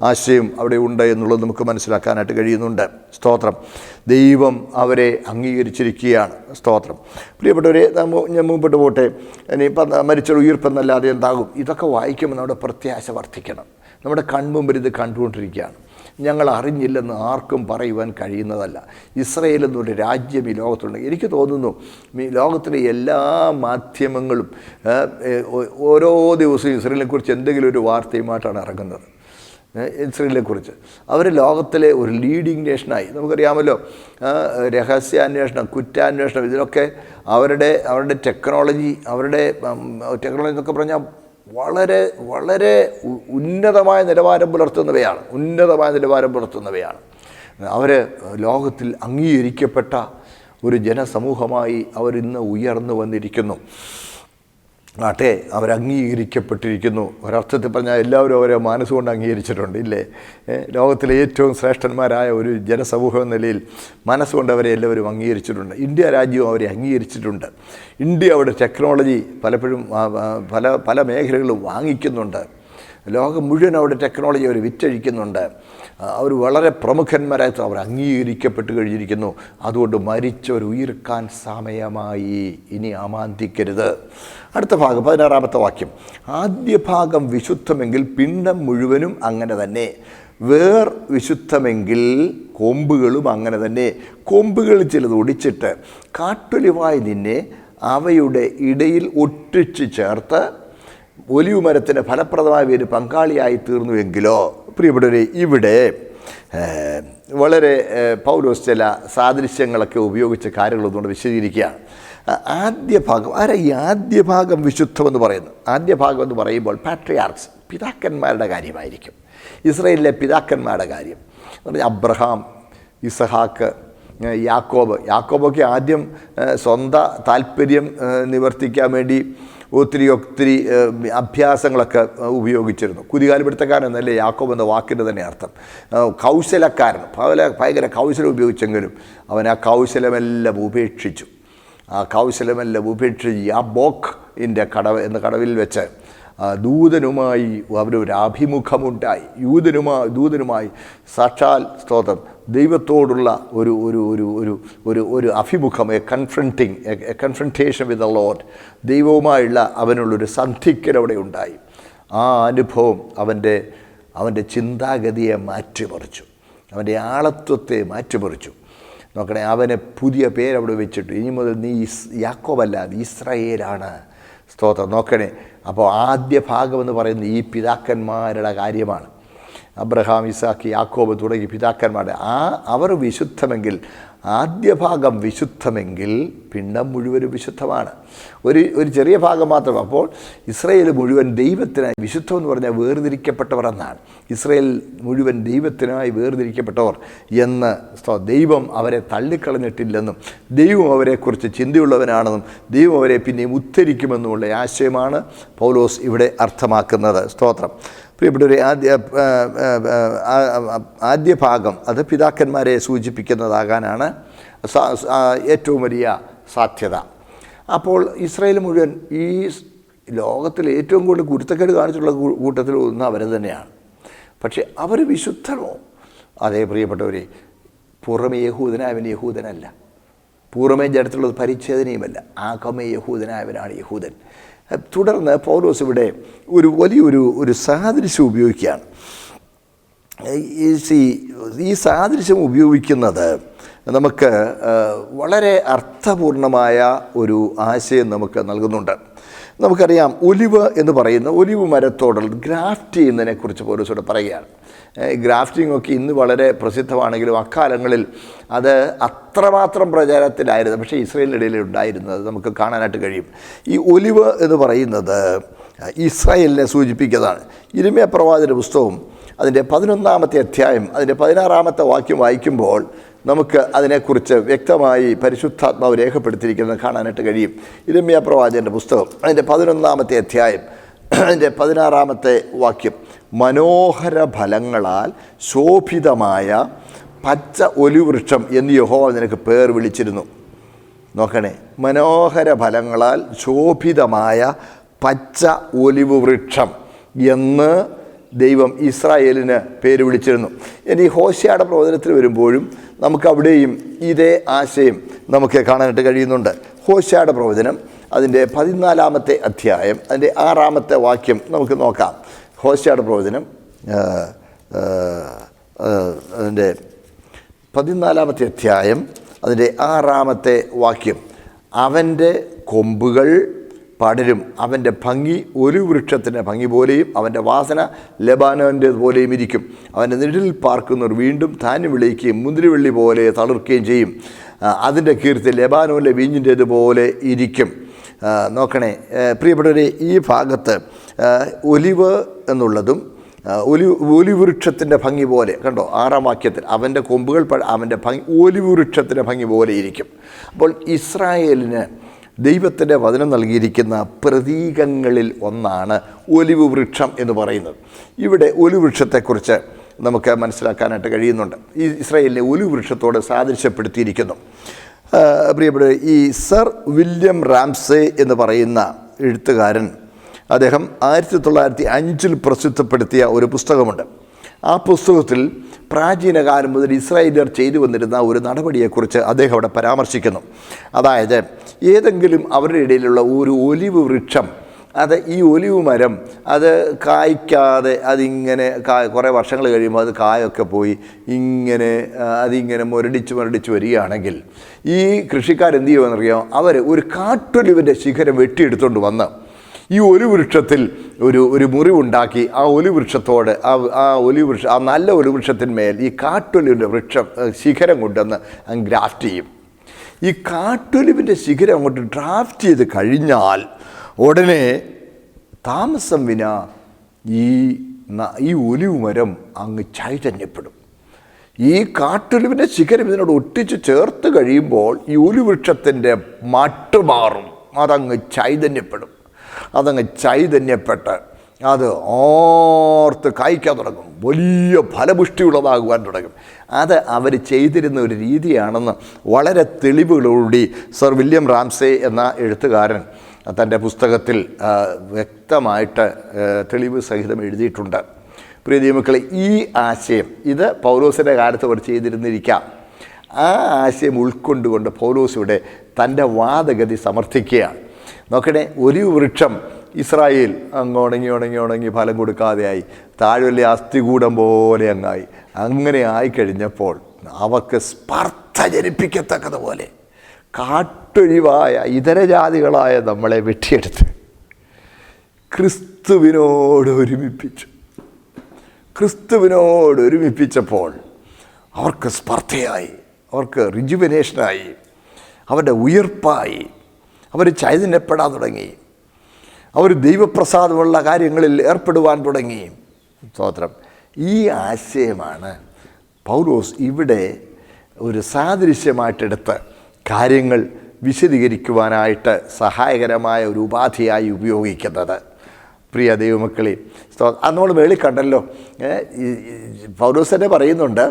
ആശയം അവിടെ ഉണ്ട് എന്നുള്ളത് നമുക്ക് മനസ്സിലാക്കാനായിട്ട് കഴിയുന്നുണ്ട്. സ്തോത്രം, ദൈവം അവരെ അംഗീകരിച്ചിരിക്കുകയാണ്. സ്തോത്രം. പ്രിയപ്പെട്ടവരെ, ഞാൻ മുമ്പോട്ട് പോട്ടെ. ഇനി മരിച്ചൊരു ഉയിർപ്പെന്നല്ലാതെ എന്താകും? ഇതൊക്കെ വായിക്കുമ്പോൾ നമ്മുടെ പ്രത്യാശ വർദ്ധിക്കണം. നമ്മുടെ കൺമുമ്പിൽ ഇത് കണ്ടുകൊണ്ടിരിക്കുകയാണ്. ഞങ്ങൾ അറിഞ്ഞില്ലെന്ന് ആർക്കും പറയുവാൻ കഴിയുന്നതല്ല. ഇസ്രയേൽ എന്നൊരു രാജ്യം ഈ ലോകത്തുണ്ട്. എനിക്ക് തോന്നുന്നു ഈ ലോകത്തിലെ എല്ലാ മാധ്യമങ്ങളും ഓരോ ദിവസവും ഇസ്രയേലിനെക്കുറിച്ച് എന്തെങ്കിലും ഒരു വാർത്തയുമായിട്ടാണ് ഇറങ്ങുന്നത്. ഇസ്രയേലിനെക്കുറിച്ച് അവർ ലോകത്തിലെ ഒരു ലീഡിങ് നേഷനായി. നമുക്കറിയാമല്ലോ, രഹസ്യാന്വേഷണം, കുറ്റാന്വേഷണം, ഇതിലൊക്കെ അവരുടെ ടെക്നോളജി എന്നൊക്കെ പറഞ്ഞാൽ വളരെ വളരെ ഉന്നതമായ നിലവാരം പുലർത്തുന്നവയാണ്. അവർ ലോകത്തിൽ അംഗീകരിക്കപ്പെട്ട ഒരു ജനസമൂഹമായി അവരിന്ന് ഉയർന്നു വന്നിരിക്കുന്നു. ആട്ടെ, അവരംഗീകരിക്കപ്പെട്ടിരിക്കുന്നു. ഒരർത്ഥത്തിൽ പറഞ്ഞാൽ എല്ലാവരും അവരെ മനസ്സുകൊണ്ട് അംഗീകരിച്ചിട്ടുണ്ട്, ഇല്ലേ? ലോകത്തിലെ ഏറ്റവും ശ്രേഷ്ഠന്മാരായ ഒരു ജനസമൂഹം എന്ന നിലയിൽ മനസ്സുകൊണ്ട് അവരെ എല്ലാവരും അംഗീകരിച്ചിട്ടുണ്ട്. ഇന്ത്യ രാജ്യവും അവരെ അംഗീകരിച്ചിട്ടുണ്ട്. ഇന്ത്യ അവിടെ ടെക്നോളജി പലപ്പോഴും പല മേഖലകളും വാങ്ങിക്കുന്നുണ്ട്. ലോകം മുഴുവൻ അവിടെ ടെക്നോളജി അവർ വിറ്റഴിക്കുന്നുണ്ട്. അവർ വളരെ പ്രമുഖന്മാരായി അവർ അംഗീകരിക്കപ്പെട്ട് കഴിഞ്ഞിരിക്കുന്നു. അതുകൊണ്ട് മരിച്ചവർ ഉയിർക്കാൻ സമയമായി, ഇനി അമാന്തിക്കരുത്. അടുത്ത ഭാഗം 16-ാമത്തെ വാക്യം. ആദ്യ ഭാഗം വിശുദ്ധമെങ്കിൽ പിണ്ഡം മുഴുവനും അങ്ങനെ തന്നെ, വേർ വിശുദ്ധമെങ്കിൽ കൊമ്പുകളും അങ്ങനെ തന്നെ. കൊമ്പുകൾ ചിലത് ഒടിച്ചിട്ട് കാട്ടൊലിവായി നിന്നെ അവയുടെ ഇടയിൽ ഒട്ടിച്ച് ചേർത്ത് ഒലിവ് മരത്തിന് ഫലപ്രദമായ ഒരു പങ്കാളിയായി തീർന്നുവെങ്കിലോ. പ്രിയപ്പെട്ടവരെ, ഇവിടെ വളരെ പൗലോസ് ചില സാദൃശ്യങ്ങളൊക്കെ ഉപയോഗിച്ച കാര്യങ്ങളൊന്നുകൊണ്ട് വിശദീകരിക്കുകയാണ്. ആദ്യ ഭാഗം ഈ ആദ്യ ഭാഗം വിശുദ്ധമെന്ന് പറയുന്നു. ആദ്യ ഭാഗം എന്ന് പറയുമ്പോൾ പാട്രിയാർക്സ്, പിതാക്കന്മാരുടെ കാര്യമായിരിക്കും. ഇസ്രായേലിലെ പിതാക്കന്മാരുടെ കാര്യം എന്ന് പറഞ്ഞാൽ അബ്രഹാം, ഇസഹാക്ക്, യാക്കോബൊക്കെ ആദ്യം സ്വന്തം താല്പര്യം നിവർത്തിക്കാൻ വേണ്ടി ഒത്തിരി അഭ്യാസങ്ങളൊക്കെ ഉപയോഗിച്ചിരുന്നു. കുതികാലുപിടുത്തക്കാരൻ എന്നല്ലേ യാക്കോബ് എന്ന വാക്കിൻ്റെ തന്നെ അർത്ഥം. കൗശലക്കാരൻ, ഭയങ്കര കൗശലം ഉപയോഗിച്ചെങ്കിലും അവൻ ആ കൗശലമെല്ലാം ഉപേക്ഷിച്ചു. യാബോക്ക് എന്ന കടവിൽ വെച്ച് ദൂതനുമായി അവരൊരു അഭിമുഖമുണ്ടായി. ദൂതനുമായി സാക്ഷാൽ സ്തോത്രം ദൈവത്തോടുള്ള ഒരു അഭിമുഖം, A confrontation with the Lord, ദൈവവുമായുള്ള അവനുള്ളൊരു സന്ധിക്കൽ അവിടെ ഉണ്ടായി. ആ അനുഭവം അവൻ്റെ ചിന്താഗതിയെ മാറ്റിമറിച്ചു, അവൻ്റെ ആളത്വത്തെ മാറ്റിമറിച്ചു. നോക്കണേ, അവന് പുതിയ പേരവിടെ വെച്ചിട്ടു. ഇനി മുതൽ നീ യാക്കോബല്ല, ഇസ്രായേലാണ്. സ്തോത്രം. നോക്കണേ, അപ്പോൾ ആദ്യ ഭാഗം എന്ന് പറയുന്നത് ഈ പിതാക്കന്മാരുടെ കാര്യമാണ്. അബ്രഹാം, ഇസാക്ക്, യാക്കോബ് തുടങ്ങി പിതാക്കന്മാരുടെ അവർ വിശുദ്ധമെങ്കിൽ, ആദ്യ ഭാഗം വിശുദ്ധമെങ്കിൽ പിണ്ഡം മുഴുവനും വിശുദ്ധമാണ്. ഒരു ചെറിയ ഭാഗം മാത്രം. അപ്പോൾ ഇസ്രായേൽ മുഴുവൻ ദൈവത്തിനായി, വിശുദ്ധം എന്ന് പറഞ്ഞാൽ വേർതിരിക്കപ്പെട്ടവർ എന്നാണ്. ഇസ്രായേൽ മുഴുവൻ ദൈവത്തിനായി വേർതിരിക്കപ്പെട്ടവർ എന്ന് ദൈവം അവരെ തള്ളിക്കളഞ്ഞിട്ടില്ലെന്നും ദൈവം അവരെക്കുറിച്ച് ചിന്തയുള്ളവനാണെന്നും ദൈവം അവരെ പിന്നെയും ഉദ്ധരിക്കുമെന്നുമുള്ള ആശയമാണ് പൗലോസ് ഇവിടെ അർത്ഥമാക്കുന്നത്. സ്തോത്രം. പ്രിയപ്പെട്ടവരെ, ആദ്യ ഭാഗം അത് പിതാക്കന്മാരെ സൂചിപ്പിക്കുന്നതാകാനാണ് ഏറ്റവും വലിയ സാധ്യത. അപ്പോൾ ഇസ്രായേൽ മുഴുവൻ ഈ ലോകത്തിൽ ഏറ്റവും കൂടുതൽ കുരുത്തക്കേട് കാണിച്ചുള്ള കൂട്ടത്തിൽ ഒന്ന് അവർ തന്നെയാണ്. പക്ഷേ അവർ വിശുദ്ധമോ? അതേ പ്രിയപ്പെട്ടവരെ, പുറമേ യഹൂദനായവൻ യഹൂദനല്ല, പൂർവമേ ജഡത്തിലുള്ളത് പരിച്ഛേദനയുമല്ല, ആകമേ യഹൂദനായവനാണ് യഹൂദൻ. തുടർന്ന് പൗലോസ് ഇവിടെ വലിയൊരു സാദൃശ്യം ഉപയോഗിക്കുകയാണ്. ഈ സാദൃശ്യം ഉപയോഗിക്കുന്നത് നമുക്ക് വളരെ അർത്ഥപൂർണമായ ഒരു ആശയം നമുക്ക് നൽകുന്നുണ്ട്. നമുക്കറിയാം, ഒലിവ് എന്ന് പറയുന്ന ഒലിവ് മരത്തോടുള്ള ഗ്രാഫ്റ്റ് ചെയ്യുന്നതിനെക്കുറിച്ച് പൗലോസ് പറയുകയാണ്. ഗ്രാഫ്റ്റിംഗ് ഒക്കെ ഇന്ന് വളരെ പ്രസിദ്ധമാണെങ്കിലും അക്കാലങ്ങളിൽ അത് അത്രമാത്രം പ്രചാരത്തിലായിരുന്നു. പക്ഷേ ഇസ്രായേലിനിടയിൽ ഉണ്ടായിരുന്നത് നമുക്ക് കാണാനായിട്ട് കഴിയും. ഈ ഒലിവ് എന്ന് പറയുന്നത് ഇസ്രായേലിനെ സൂചിപ്പിക്കുന്നതാണ്. യിരെമ്യാ പ്രവാചകന്റെ പുസ്തകവും അതിൻ്റെ 11-ാമത്തെ അധ്യായം അതിൻ്റെ 16-ാമത്തെ വാക്യം വായിക്കുമ്പോൾ നമുക്ക് അതിനെക്കുറിച്ച് വ്യക്തമായി പരിശുദ്ധാത്മാവ് രേഖപ്പെടുത്തിയിരിക്കുന്നത് കാണാനായിട്ട് കഴിയും. യിരെമ്യാ പ്രവാചകന്റെ പുസ്തകം അതിൻ്റെ 11-ാമത്തെ അധ്യായം അതിൻ്റെ 16-ാമത്തെ വാക്യം, മനോഹര ഫലങ്ങളാൽ ശോഭിതമായ പച്ച ഒലിവൃക്ഷം എന്ന് യഹോവ നിനക്ക് പേർ വിളിച്ചിരുന്നു. നോക്കണേ, മനോഹര ഫലങ്ങളാൽ ശോഭിതമായ പച്ച ഒലിവ് വൃക്ഷം എന്ന് ദൈവം ഇസ്രായേലിന് പേര് വിളിച്ചിരുന്നു. ഇനി ഹോശേയുടെ പ്രവചനത്തിൽ വരുമ്പോഴും നമുക്കവിടെയും ഇതേ ആശയം നമുക്ക് കാണാനായിട്ട് കഴിയുന്നുണ്ട്. ഹോശേയുടെ പ്രവചനം അതിൻ്റെ 14-ാമത്തെ അധ്യായം അതിൻ്റെ 6-ാമത്തെ വാക്യം നമുക്ക് നോക്കാം. ഹോശേയുടെ പ്രവചനം അതിൻ്റെ 14-ാമത്തെ അധ്യായം അതിൻ്റെ 6-ാമത്തെ വാക്യം, അവൻ്റെ കൊമ്പുകൾ പടരും, അവൻ്റെ ഭംഗി ഒരു വൃക്ഷത്തിൻ്റെ ഭംഗി പോലെയും അവൻ്റെ വാസന ലെബാനോൻ്റെ പോലെയും ഇരിക്കും. അവൻ്റെ നിഴലിൽ പാർക്കുന്നവർ വീണ്ടും ധാന്യം വിളയിക്കുകയും മുന്തിരിവള്ളി പോലെ തളിർക്കുകയും ചെയ്യും. അതിൻ്റെ കീർത്തി ലെബാനോനിലെ വീഞ്ഞിൻ്റേതുപോലെ ഇരിക്കും. നോക്കണേ പ്രിയപ്പെട്ടവരെ, ഈ ഭാഗത്ത് ഒലിവ് എന്നുള്ളതും ഒലിവ് വൃക്ഷത്തിൻ്റെ ഭംഗി പോലെ കണ്ടോ, 6-ാം വാക്യത്തിൽ അവൻ്റെ കൊമ്പുകൾ അവൻ്റെ ഭംഗി ഒലിവ് വൃക്ഷത്തിൻ്റെ ഭംഗി പോലെ ഇരിക്കും. അപ്പോൾ ഇസ്രായേലിന് ദൈവത്തിൻ്റെ വചനം നൽകിയിരിക്കുന്ന പ്രതീകങ്ങളിൽ ഒന്നാണ് ഒലിവ് വൃക്ഷം എന്ന് പറയുന്നത്. ഇവിടെ ഒലിവ് വൃക്ഷത്തെക്കുറിച്ച് നമുക്ക് മനസ്സിലാക്കാനായിട്ട് കഴിയുന്നുണ്ട്. ഈ ഇസ്രായേലിനെ ഒലിവ് വൃക്ഷത്തോട് സാദൃശ്യപ്പെടുത്തിയിരിക്കുന്നു. പ്രിയപ്പെട്ട ഈ സർ വില്യം റാംസേ എന്ന് പറയുന്ന എഴുത്തുകാരൻ, അദ്ദേഹം 1905 പ്രസിദ്ധപ്പെടുത്തിയ ഒരു പുസ്തകമുണ്ട്. ആ പുസ്തകത്തിൽ പ്രാചീനകാലം മുതൽ ഇസ്രായേലിയർ ചെയ്തു വന്നിരുന്ന ഒരു നടപടിയെക്കുറിച്ച് അദ്ദേഹം അവിടെ പരാമർശിക്കുന്നു. അതായത് ഏതെങ്കിലും അവരുടെ ഇടയിലുള്ള ഒരു ഒലിവ് വൃക്ഷം, അത് ഈ ഒലിവ് മരം അത് കായ്ക്കാതെ അതിങ്ങനെ കുറേ വർഷങ്ങൾ കഴിയുമ്പോൾ അത് കായൊക്കെ പോയി അതിങ്ങനെ മുരടിച്ച് വരികയാണെങ്കിൽ ഈ കൃഷിക്കാരെന്ത് ചെയ്യുമെന്നറിയാമോ? അവർ ഒരു കാട്ടൊലിവിൻ്റെ ശിഖരം വെട്ടിയെടുത്തുകൊണ്ട് വന്ന് ഈ ഒലിവ് വൃക്ഷത്തിൽ ഒരു മുറിവുണ്ടാക്കി ആ ഒലിവ് വൃക്ഷത്തോട് ആ നല്ല ഒലിവ് വൃക്ഷത്തിന്മേൽ ഈ കാട്ടൊലിവിൻ്റെ ശിഖരം കൊണ്ടുവന്ന് ഗ്രാഫ്റ്റ് ചെയ്യും. ഈ കാട്ടൊലിവിൻ്റെ ശിഖരം അങ്ങോട്ട് ഡ്രാഫ്റ്റ് ചെയ്ത് കഴിഞ്ഞാൽ ഉടനെ താമസം വിനാ ഈ ഒലിവ് മരം അങ്ങ് ചൈതന്യപ്പെടും. ഈ കാട്ടൊലിവിൻ്റെ ശിഖരം ഇതിനോട് ഒട്ടിച്ച് ചേർത്ത് കഴിയുമ്പോൾ ഈ ഒലിവ് വൃക്ഷത്തിൻ്റെ മട്ട് മാറും, അതങ്ങ് ചൈതന്യപ്പെടും. അതങ്ങ് ചൈതന്യപ്പെട്ട് അത് ഓർത്ത് കായ്ക്കാൻ തുടങ്ങും, വലിയ ഫലപുഷ്ടിയുള്ളതാകുവാൻ തുടങ്ങും. അത് അവർ ചെയ്തിരുന്ന ഒരു രീതിയാണെന്ന് വളരെ തെളിവുകളോടുകൂടി സർ വില്യം റാംസേ എന്ന എഴുത്തുകാരൻ തൻ്റെ പുസ്തകത്തിൽ വ്യക്തമായിട്ട് തെളിവ് സഹിതം എഴുതിയിട്ടുണ്ട്. പ്രിയ ദൈവമക്കളെ, ഈ ആശയം ഇത് പൗലോസിൻ്റെ കാലത്ത് അവർ ചെയ്തിരുന്നിരിക്കാം. ആ ആശയം ഉൾക്കൊണ്ടുകൊണ്ട് പൗലോസ് ഇവിടെ തൻ്റെ വാദഗതി സമർത്ഥിക്കുകയാണ്. നോക്കണേ, ഒരു വൃക്ഷം ഇസ്രായേൽ അങ്ങ് ഉണങ്ങി ഫലം കൊടുക്കാതെയായി, താഴെ അസ്ഥികൂടം പോലെ അങ്ങായി. അങ്ങനെ ആയിക്കഴിഞ്ഞപ്പോൾ അവർക്ക് സ്പർദ്ധ ജനിപ്പിക്കത്തക്കതുപോലെ കാട്ടൊഴിവായ ഇതര ജാതികളായ നമ്മളെ വെട്ടിയെടുത്ത് ക്രിസ്തുവിനോട് ഒരുമിപ്പിച്ചപ്പോൾ അവർക്ക് സ്പർദ്ധയായി, അവർക്ക് റിജുവനേഷനായി, അവരുടെ ഉയർപ്പായി, അവർ ചൈതന്യപ്പെടാൻ തുടങ്ങി, അവർ ദൈവപ്രസാദമുള്ള കാര്യങ്ങളിൽ ഏർപ്പെടുവാൻ തുടങ്ങി. സ്തോത്രം. ഈ ആശയമാണ് പൗലോസ് ഇവിടെ ഒരു സാദൃശ്യമായിട്ടെടുത്ത് കാര്യങ്ങൾ വിശദീകരിക്കുവാനായിട്ട് സഹായകരമായ ഒരു ഉപാധിയായി ഉപയോഗിക്കുന്നത്. പ്രിയ ദൈവമക്കളെ, നമ്മൾ മേളിൽ കണ്ടല്ലോ, പൗലോസ് തന്നെ പറയുന്നുണ്ട്,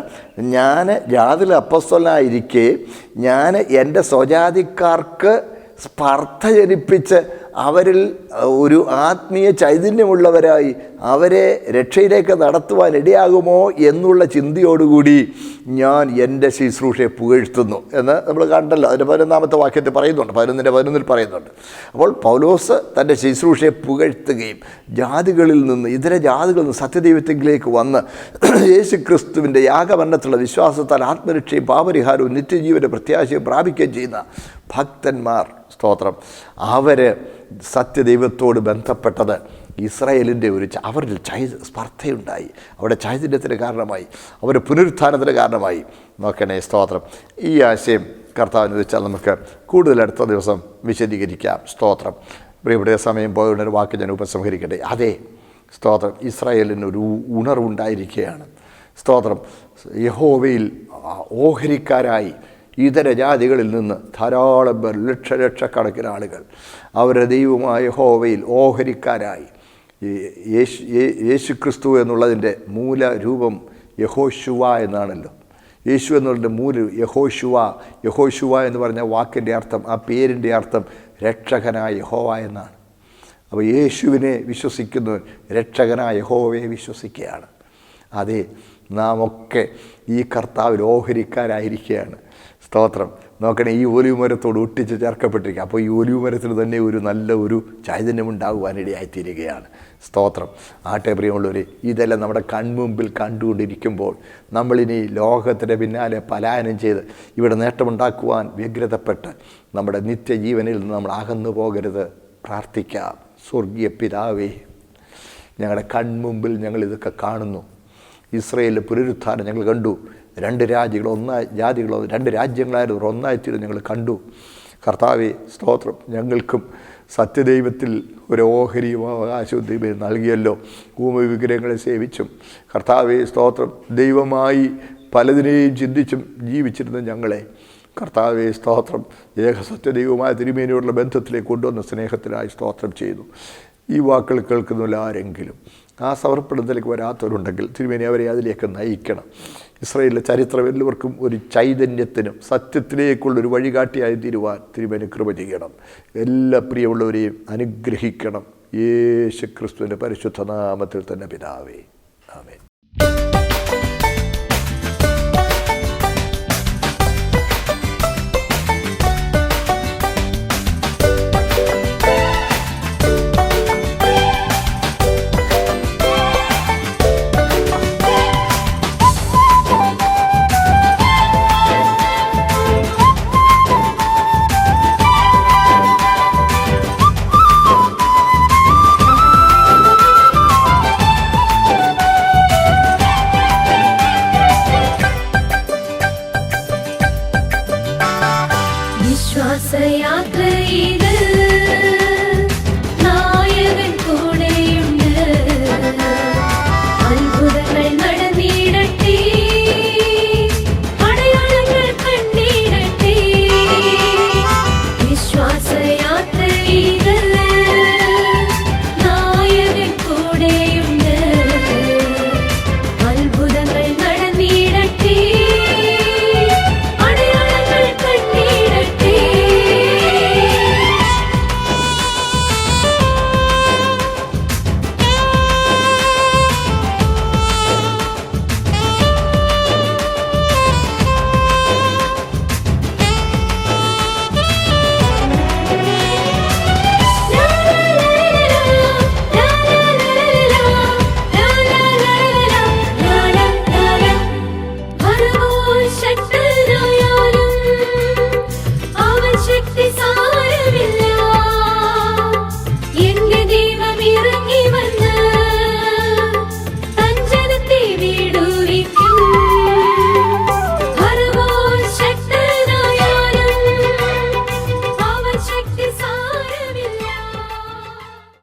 ഞാൻ ജാതിൽ അപ്പോസ്തലനായിരിക്കെ ഞാൻ എൻ്റെ സ്വജാതിക്കാർക്ക് സ്പർദ്ധ ജനിപ്പിച്ച് അവരിൽ ഒരു ആത്മീയ ചൈതന്യമുള്ളവരായി അവരെ രക്ഷയിലേക്ക് നടത്തുവാൻ ഇടയാകുമോ എന്നുള്ള ചിന്തയോടുകൂടി ഞാൻ എൻ്റെ ശുശ്രൂഷയെ പുകഴ്ത്തുന്നു എന്ന് നമ്മൾ കണ്ടല്ലോ. അതിൻ്റെ 11-ാമത്തെ വാക്യത്തിൽ പറയുന്നുണ്ട്, 11-ൽ പറയുന്നുണ്ട്. അപ്പോൾ പൗലോസ് തൻ്റെ ശുശ്രൂഷയെ പുകഴ്ത്തുകയും ജാതികളിൽ നിന്ന്, ഇതര ജാതികളിൽ നിന്ന് സത്യദൈവത്തിലേക്ക് വന്ന് യേശു ക്രിസ്തുവിൻ്റെ യാഗമരണത്തിലുള്ള വിശ്വാസത്താൽ ആത്മരക്ഷയും പാപരിഹാരവും നിത്യജീവൻ്റെ പ്രത്യാശയും പ്രാപിക്കുകയും ചെയ്യുന്ന ഭക്തന്മാർ, സ്തോത്രം, അവർ സത്യദൈവത്തോട് ബന്ധപ്പെട്ടത് ഇസ്രായേലിൻ്റെ അവരിൽ സ്പർദ്ധയുണ്ടായി, അവിടെ ചൈതന്യത്തിന് കാരണമായി, അവരുടെ പുനരുത്ഥാനത്തിന് കാരണമായി. നോക്കണേ, സ്തോത്രം. ഈ ആശയം കർത്താവിന് വെച്ചാൽ നമുക്ക് കൂടുതൽ അടുത്ത ദിവസം വിശദീകരിക്കാം. സ്തോത്രം. പ്രിയപ്പെട്ട സമയം പോയൊരു വാക്ക് ഞാൻ ഉപസംഹരിക്കട്ടെ. അതെ, സ്തോത്രം, ഇസ്രായേലിനൊരു ഉണർവുണ്ടായിരിക്കുകയാണ്. സ്തോത്രം. യഹോവയിൽ ഓഹരിക്കാരായി ഇതര ജാതികളിൽ നിന്ന് ധാരാളം പേർ, ലക്ഷക്കണക്കിന് ആളുകൾ അവരുടെ ദൈവമായ യഹോവയിൽ ഓഹരിക്കാരായി. യേശു ക്രിസ്തു എന്നുള്ളതിൻ്റെ മൂലരൂപം യഹോശുവ എന്നാണല്ലോ. യേശു എന്നുള്ളതിൻ്റെ യഹോശുവ എന്ന് പറഞ്ഞ വാക്കിൻ്റെ അർത്ഥം, ആ പേരിൻ്റെ അർത്ഥം രക്ഷകനായ യഹോവ എന്നാണ്. അപ്പോൾ യേശുവിനെ വിശ്വസിക്കുന്നവൻ രക്ഷകനായ യഹോവയെ വിശ്വസിക്കുകയാണ്. അതെ, നാം ഒക്കെ ഈ കർത്താവിൽ ഓഹരിക്കാരായിരിക്കുകയാണ്. സ്തോത്രം. നോക്കണേ, ഈ ഒലിവ് മരത്തോട് ഒട്ടിച്ച് ചേർക്കപ്പെട്ടിരിക്കുക. അപ്പോൾ ഈ ഒലിവ് മരത്തിന് തന്നെ ഒരു നല്ല ഒരു ചൈതന്യമുണ്ടാകുവാനിടയായിത്തീരുകയാണ്. സ്തോത്രം. ആട്ടെ പ്രിയമുള്ളവരെ, ഇതെല്ലാം നമ്മുടെ കൺമുമ്പിൽ കണ്ടുകൊണ്ടിരിക്കുമ്പോൾ നമ്മളിനി ലോകത്തിൻ്റെ പിന്നാലെ പലായനം ചെയ്ത് ഇവിടെ നേട്ടമുണ്ടാക്കുവാൻ വ്യഗ്രതപ്പെട്ട് നമ്മുടെ നിത്യജീവനിൽ നിന്ന് നമ്മൾ അകന്നു പോകരുത്. പ്രാർത്ഥിക്കാം. സ്വർഗീയ പിതാവേ, ഞങ്ങളുടെ കൺമുമ്പിൽ ഞങ്ങളിതൊക്കെ കാണുന്നു. ഇസ്രായേലിലെ പുനരുത്ഥാനം ഞങ്ങൾ കണ്ടു. രണ്ട് രാജ്യങ്ങളായിരുന്നു ഒന്നായിത്തീരും ഞങ്ങൾ കണ്ടു. കർത്താവേ, സ്തോത്രം. ഞങ്ങൾക്കും സത്യദൈവത്തിൽ ഒരു ഓഹരിയും അവകാശവും ദൈവം നൽകിയല്ലോ. വിഗ്രഹങ്ങളെ സേവിച്ചും കർത്താവേ, സ്തോത്രം, ദൈവമായി പലതിനെയും ചിന്തിച്ചും ജീവിച്ചിരുന്ന ഞങ്ങളെ കർത്താവേ, സ്തോത്രം, ഏകസത്യദൈവമായ തിരുമേനിയോടുള്ള ബന്ധത്തിലേക്ക് കൊണ്ടുവന്ന സ്നേഹത്തിനായി സ്തോത്രം ചെയ്തു. ഈ വാക്കുകൾ കേൾക്കുന്നില്ല ആരെങ്കിലും ആ സമർപ്പണത്തിലേക്ക് വരാത്തവരുണ്ടെങ്കിൽ തിരുമേനി അവരെ അതിലേക്ക് നയിക്കണം. ഇസ്രായേലിലെ ചരിത്രം എല്ലാവർക്കും ഒരു ചൈതന്യത്തിനും സത്യത്തിലേക്കുള്ളൊരു വഴികാട്ടിയായി തീരുവാൻ തിരുമേനി കൃപ ചെയ്യണം. എല്ലാ പ്രിയമുള്ളവരെയും അനുഗ്രഹിക്കണം. യേശു ക്രിസ്തുവിൻ്റെ പരിശുദ്ധ നാമത്തിൽ തന്നെ പിതാവേ, ആമേൻ. ശക്തി സാരമില്ല, എന്റെ ദൈവം ഇറങ്ങി വന്ന